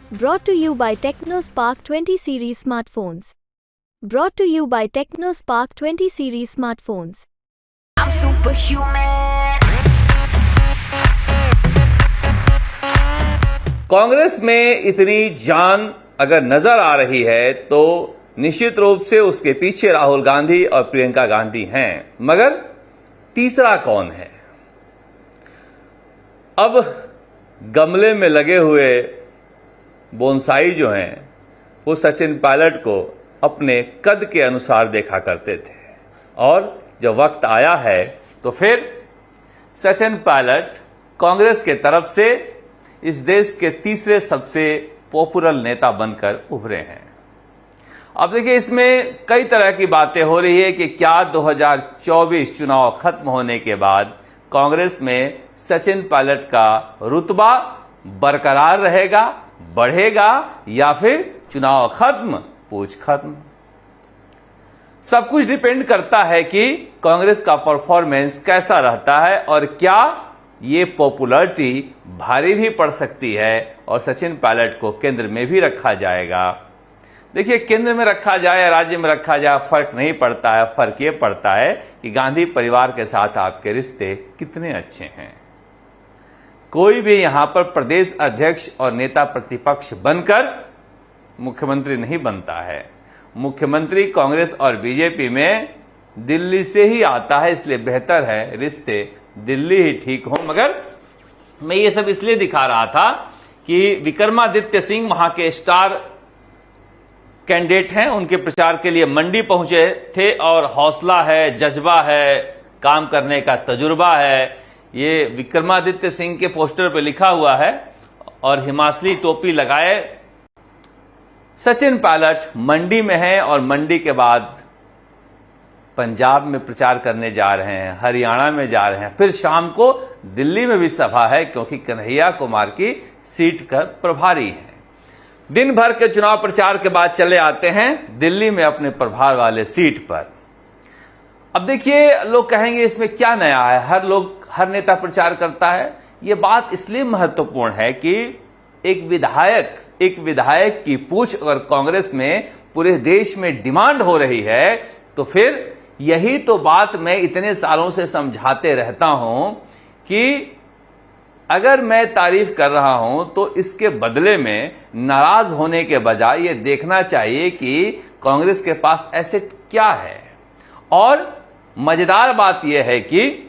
Brought to you by TechnoSpark 20 series smartphones. Brought to you by TechnoSpark 20 series smartphones. I'm superhuman. Congress में इतनी जान अगर नजर आ रही है तो निश्चित रूप से उसके पीछे राहुल गांधी और प्रियंका गांधी हैं, मगर तीसरा कौन है? अब गमले में लगे हुए बोनसाई जो हैं वो सचिन पायलट को अपने कद के अनुसार देखा करते थे, और जब वक्त आया है तो फिर सचिन पायलट कांग्रेस के तरफ से इस देश के तीसरे सबसे पॉपुलर नेता बनकर उभरे हैं। अब देखिए, इसमें कई तरह की बातें हो रही है कि क्या 2024 चुनाव खत्म होने के बाद कांग्रेस में सचिन पायलट का रुतबा बरकरार रहेगा, बढ़ेगा, या फिर चुनाव खत्म पूछ खत्म। सब कुछ डिपेंड करता है कि कांग्रेस का परफॉर्मेंस कैसा रहता है और क्या ये पॉपुलैरिटी भारी भी पड़ सकती है और सचिन पायलट को केंद्र में भी रखा जाएगा। देखिए, केंद्र में रखा जाए या राज्य में रखा जाए फर्क नहीं पड़ता है, फर्क ये पड़ता है कि गांधी परिवार के साथ आपके रिश्ते कितने अच्छे हैं। कोई भी यहां पर प्रदेश अध्यक्ष और नेता प्रतिपक्ष बनकर मुख्यमंत्री नहीं बनता है। मुख्यमंत्री कांग्रेस और बीजेपी में दिल्ली से ही आता है, इसलिए बेहतर है रिश्ते दिल्ली ही ठीक हो। मगर मैं ये सब इसलिए दिखा रहा था कि विक्रमादित्य सिंह वहां के स्टार कैंडिडेट हैं, उनके प्रचार के लिए मंडी पहुंचे थे और हौसला है, जज्बा है, काम करने का तजुर्बा है, ये विक्रमादित्य सिंह के पोस्टर पे लिखा हुआ है। और हिमाचली टोपी लगाए सचिन पायलट मंडी में हैं और मंडी के बाद पंजाब में प्रचार करने जा रहे हैं, हरियाणा में जा रहे हैं, फिर शाम को दिल्ली में भी सभा है क्योंकि कन्हैया कुमार की सीट का प्रभारी है। दिन भर के चुनाव प्रचार के बाद चले आते हैं दिल्ली में अपने प्रभार वाले सीट पर। अब देखिए, लोग कहेंगे इसमें क्या नया है, हर नेता प्रचार करता है। यह बात इसलिए महत्वपूर्ण है कि एक विधायक की पूछ अगर कांग्रेस में पूरे देश में डिमांड हो रही है तो फिर यही तो बात मैं इतने सालों से समझाते रहता हूं कि अगर मैं तारीफ कर रहा हूं तो इसके बदले में नाराज होने के बजाय ये देखना चाहिए कि कांग्रेस के पास एसेट क्या है। और मजेदार बात यह है कि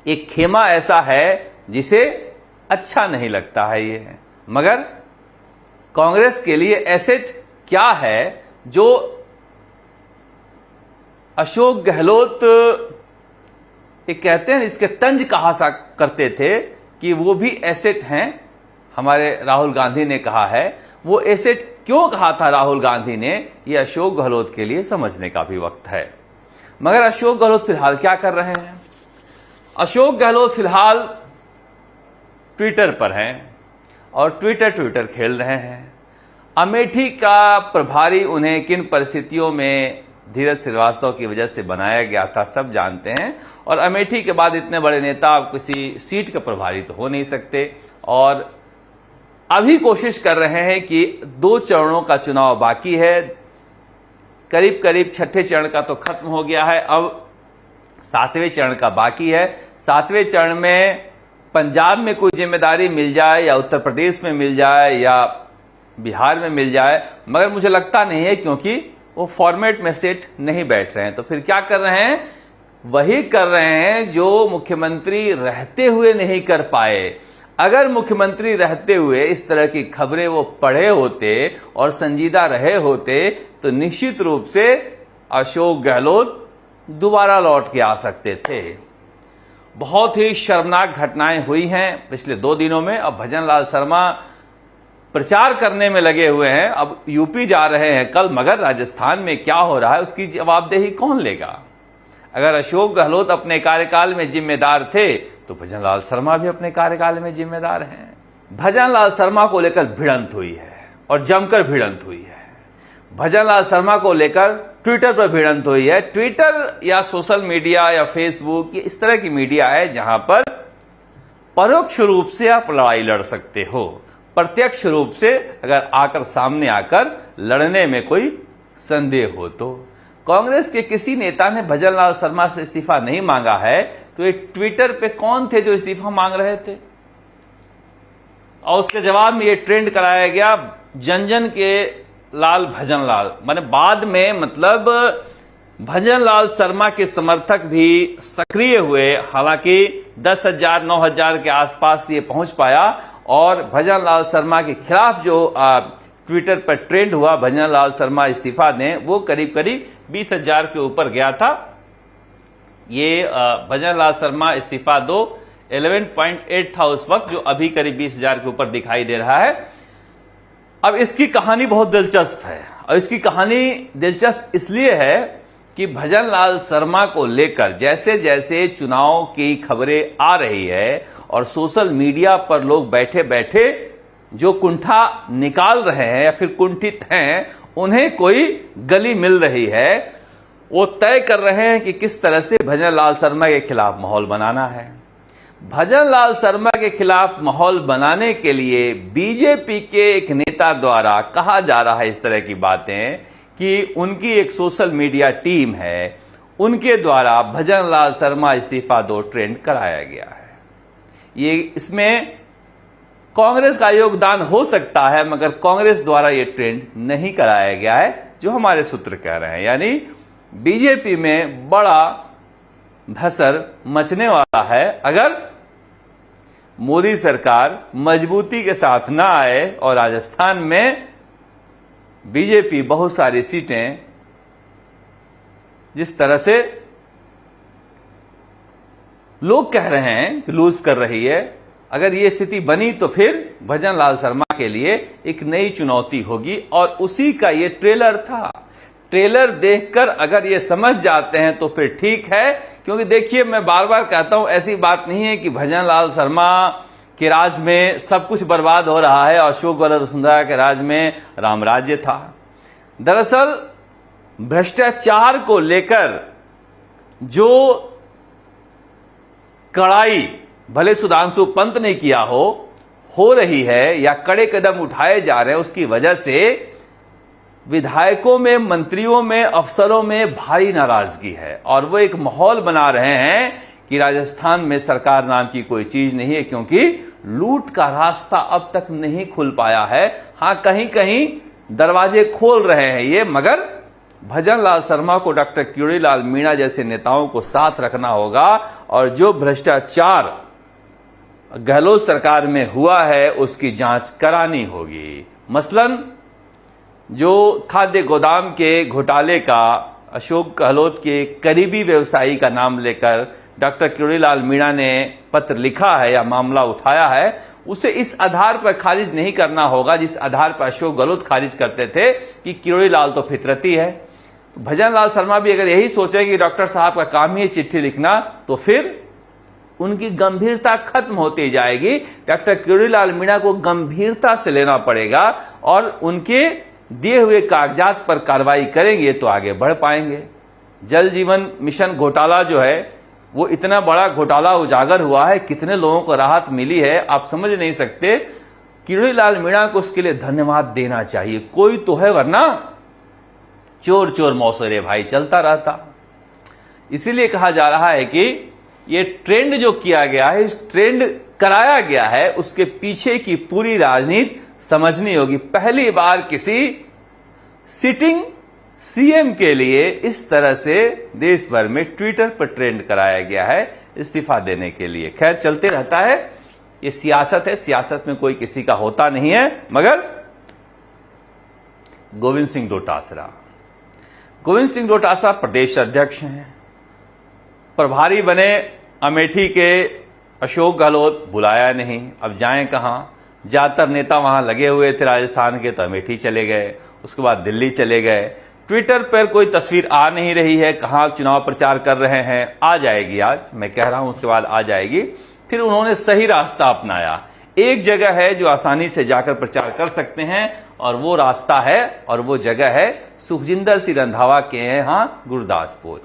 एक खेमा ऐसा है जिसे अच्छा नहीं लगता है ये, मगर कांग्रेस के लिए एसेट क्या है जो अशोक गहलोत एक कहते हैं, इसके तंज कहा सा करते थे कि वो भी एसेट हैं। हमारे राहुल गांधी ने कहा है, वो एसेट क्यों कहा था राहुल गांधी ने, ये अशोक गहलोत के लिए समझने का भी वक्त है। मगर अशोक गहलोत फिलहाल क्या कर रहे हैं? अशोक गहलोत फिलहाल ट्विटर पर हैं और ट्विटर खेल रहे हैं। अमेठी का प्रभारी उन्हें किन परिस्थितियों में धीरज श्रीवास्तव की वजह से बनाया गया था सब जानते हैं, और अमेठी के बाद इतने बड़े नेता आप किसी सीट के प्रभारी तो हो नहीं सकते। और अभी कोशिश कर रहे हैं कि 2 चरणों का चुनाव बाकी है, करीब छठे चरण का तो खत्म हो गया है, अब 7वें चरण का बाकी है। 7वें चरण में पंजाब में कोई जिम्मेदारी मिल जाए या उत्तर प्रदेश में मिल जाए या बिहार में मिल जाए, मगर मुझे लगता नहीं है क्योंकि वो फॉर्मेट में सेट नहीं बैठ रहे हैं। तो फिर क्या कर रहे हैं? वही कर रहे हैं जो मुख्यमंत्री रहते हुए नहीं कर पाए। अगर मुख्यमंत्री रहते हुए इस तरह की खबरें वो पढ़े होते और संजीदा रहे होते तो निश्चित रूप से अशोक गहलोत दोबारा लौट के आ सकते थे। बहुत ही शर्मनाक घटनाएं हुई हैं पिछले 2 दिनों में। अब भजनलाल शर्मा प्रचार करने में लगे हुए हैं, अब यूपी जा रहे हैं कल, मगर राजस्थान में क्या हो रहा है उसकी जवाबदेही कौन लेगा? अगर अशोक गहलोत अपने कार्यकाल में जिम्मेदार थे तो भजनलाल शर्मा भी अपने कार्यकाल में जिम्मेदार हैं। भजनलाल शर्मा को लेकर भिड़ंत हुई है और जमकर भिड़ंत हुई है। भजनलाल शर्मा को लेकर ट्विटर पर भिड़ंत हुई है। ट्विटर या सोशल मीडिया या फेसबुक ये इस तरह की मीडिया है जहां पर परोक्ष रूप से आप लड़ाई लड़ सकते हो, प्रत्यक्ष रूप से अगर आकर सामने आकर लड़ने में कोई संदेह हो तो। कांग्रेस के किसी नेता ने भजनलाल शर्मा से इस्तीफा नहीं मांगा है, तो ये ट्विटर पे कौन थे जो इस्तीफा मांग रहे थे? और उसके जवाब में ये ट्रेंड कराया गया जन जन के लाल भजनलाल, माने बाद में मतलब भजनलाल शर्मा के समर्थक भी सक्रिय हुए। हालांकि 10,000 9,000 के आसपास ये पहुंच पाया और भजनलाल शर्मा के खिलाफ जो ट्विटर पर ट्रेंड हुआ भजनलाल शर्मा इस्तीफा दें, वो करीब करीब 20,000 के ऊपर गया था। ये भजनलाल शर्मा इस्तीफा दो 11.8 था उस वक्त, जो अभी करीब 20,000 के ऊपर दिखाई दे रहा है। अब इसकी कहानी बहुत दिलचस्प है, और इसकी कहानी दिलचस्प इसलिए है कि भजनलाल शर्मा को लेकर जैसे जैसे चुनाव की खबरें आ रही है और सोशल मीडिया पर लोग बैठे बैठे जो कुंठा निकाल रहे हैं या फिर कुंठित हैं, उन्हें कोई गली मिल रही है। वो तय कर रहे हैं कि किस तरह से भजनलाल शर्मा के खिलाफ माहौल बनाना है। भजनलाल शर्मा के खिलाफ माहौल बनाने के लिए बीजेपी के एक नेता द्वारा कहा जा रहा है इस तरह की बातें कि उनकी एक सोशल मीडिया टीम है, उनके द्वारा भजनलाल शर्मा इस्तीफा दो ट्रेंड कराया गया है। ये इसमें कांग्रेस का योगदान हो सकता है, मगर कांग्रेस द्वारा ये ट्रेंड नहीं कराया गया है, जो हमारे सूत्र कह रहे हैं। यानी बीजेपी में बड़ा भसर मचने वाला है अगर मोदी सरकार मजबूती के साथ ना आए और राजस्थान में बीजेपी बहुत सारी सीटें जिस तरह से लोग कह रहे हैं कि लूज कर रही है, अगर ये स्थिति बनी तो फिर भजनलाल शर्मा के लिए एक नई चुनौती होगी। और उसी का ये ट्रेलर था। ट्रेलर देखकर अगर ये समझ जाते हैं तो फिर ठीक है, क्योंकि देखिए मैं बार बार कहता हूं ऐसी बात नहीं है कि भजनलाल शर्मा के राज में सब कुछ बर्बाद हो रहा है और अशोक गहलोत वसुंधरा के राज में रामराज्य था। दरअसल भ्रष्टाचार को लेकर जो कड़ाई भले सुधांशु पंत ने किया हो रही है या कड़े कदम उठाए जा रहे हैं, उसकी वजह से विधायकों में, मंत्रियों में, अफसरों में भारी नाराजगी है और वो एक माहौल बना रहे हैं कि राजस्थान में सरकार नाम की कोई चीज नहीं है, क्योंकि लूट का रास्ता अब तक नहीं खुल पाया है। हां, कहीं कहीं दरवाजे खोल रहे हैं ये, मगर भजनलाल शर्मा को डॉक्टर किरोड़ीलाल मीणा जैसे नेताओं को साथ रखना होगा और जो भ्रष्टाचार गहलोत सरकार में हुआ है उसकी जांच करानी होगी। मसलन जो खाद्य गोदाम के घोटाले का अशोक गहलोत के करीबी व्यवसायी का नाम लेकर डॉक्टर किरोड़ीलाल मीणा ने पत्र लिखा है या मामला उठाया है, उसे इस आधार पर खारिज नहीं करना होगा जिस आधार पर अशोक गहलोत खारिज करते थे कि किरोड़ीलाल तो फितरती है। भजनलाल शर्मा भी अगर यही सोचे कि डॉक्टर साहब का काम ही चिट्ठी लिखना, तो फिर उनकी गंभीरता खत्म होती जाएगी। डॉक्टर किरोड़ीलाल मीणा को गंभीरता से लेना पड़ेगा और उनके दिए हुए कागजात पर कार्रवाई करेंगे तो आगे बढ़ पाएंगे। जल जीवन मिशन घोटाला जो है वो इतना बड़ा घोटाला उजागर हुआ है, कितने लोगों को राहत मिली है आप समझ नहीं सकते। किरोड़ीलाल मीणा को उसके लिए धन्यवाद देना चाहिए। कोई तो है, वरना चोर चोर मौसरे भाई चलता रहता। इसीलिए कहा जा रहा है कि ये ट्रेंड जो किया गया है, इस ट्रेंड कराया गया है, उसके पीछे की पूरी राजनीति समझनी होगी। पहली बार किसी सिटिंग सीएम के लिए इस तरह से देश भर में ट्विटर पर ट्रेंड कराया गया है इस्तीफा देने के लिए। खैर, चलते रहता है, ये सियासत है, सियासत में कोई किसी का होता नहीं है। मगर गोविंद सिंह डोटासरा प्रदेश अध्यक्ष हैं, प्रभारी बने अमेठी के अशोक गहलोत, बुलाया नहीं, अब जाएं कहां। ज्यादातर नेता वहां लगे हुए थे राजस्थान के, तो अमेठी चले गए, उसके बाद दिल्ली चले गए। ट्विटर पर कोई तस्वीर आ नहीं रही है, कहां चुनाव प्रचार कर रहे हैं। आ जाएगी, आज मैं कह रहा हूं, उसके बाद आ जाएगी। फिर उन्होंने सही रास्ता अपनाया। एक जगह है जो आसानी से जाकर प्रचार कर सकते हैं और वो रास्ता है और वो जगह है सुखजिंदर सिंह रंधावा के यहां गुरदासपुर।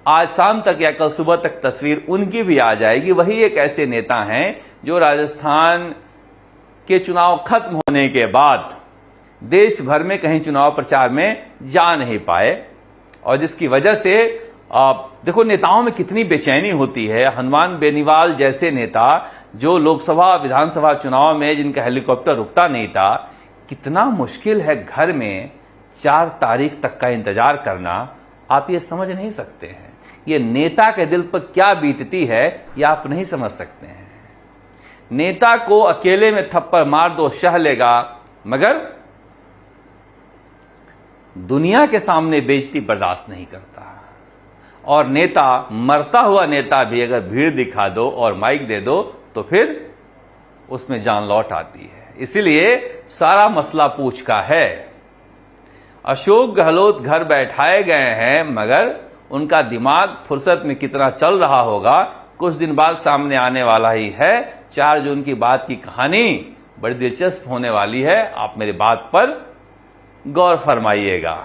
आज शाम तक या कल सुबह तक तस्वीर उनकी भी आ जाएगी। वही एक ऐसे नेता हैं जो राजस्थान के चुनाव खत्म होने के बाद देश भर में कहीं चुनाव प्रचार में जा नहीं पाए, और जिसकी वजह से देखो नेताओं में कितनी बेचैनी होती है। हनुमान बेनीवाल जैसे नेता जो लोकसभा विधानसभा चुनाव में जिनका हेलीकॉप्टर रुकता नहीं था, कितना मुश्किल है घर में 4 तारीख तक का इंतजार करना, आप ये समझ नहीं सकते हैं। ये नेता के दिल पर क्या बीतती है ये आप नहीं समझ सकते हैं। नेता को अकेले में थप्पड़ मार दो सह लेगा, मगर दुनिया के सामने बेइज्जती बर्दाश्त नहीं करता। और नेता, मरता हुआ नेता भी अगर भीड़ दिखा दो और माइक दे दो तो फिर उसमें जान लौट आती है। इसीलिए सारा मसला पूछ का है। अशोक गहलोत घर बैठाए गए हैं, मगर उनका दिमाग फुर्सत में कितना चल रहा होगा कुछ दिन बाद सामने आने वाला ही है। 4 जून की बात की कहानी बड़ी दिलचस्प होने वाली है। आप मेरी बात पर गौर फरमाइएगा।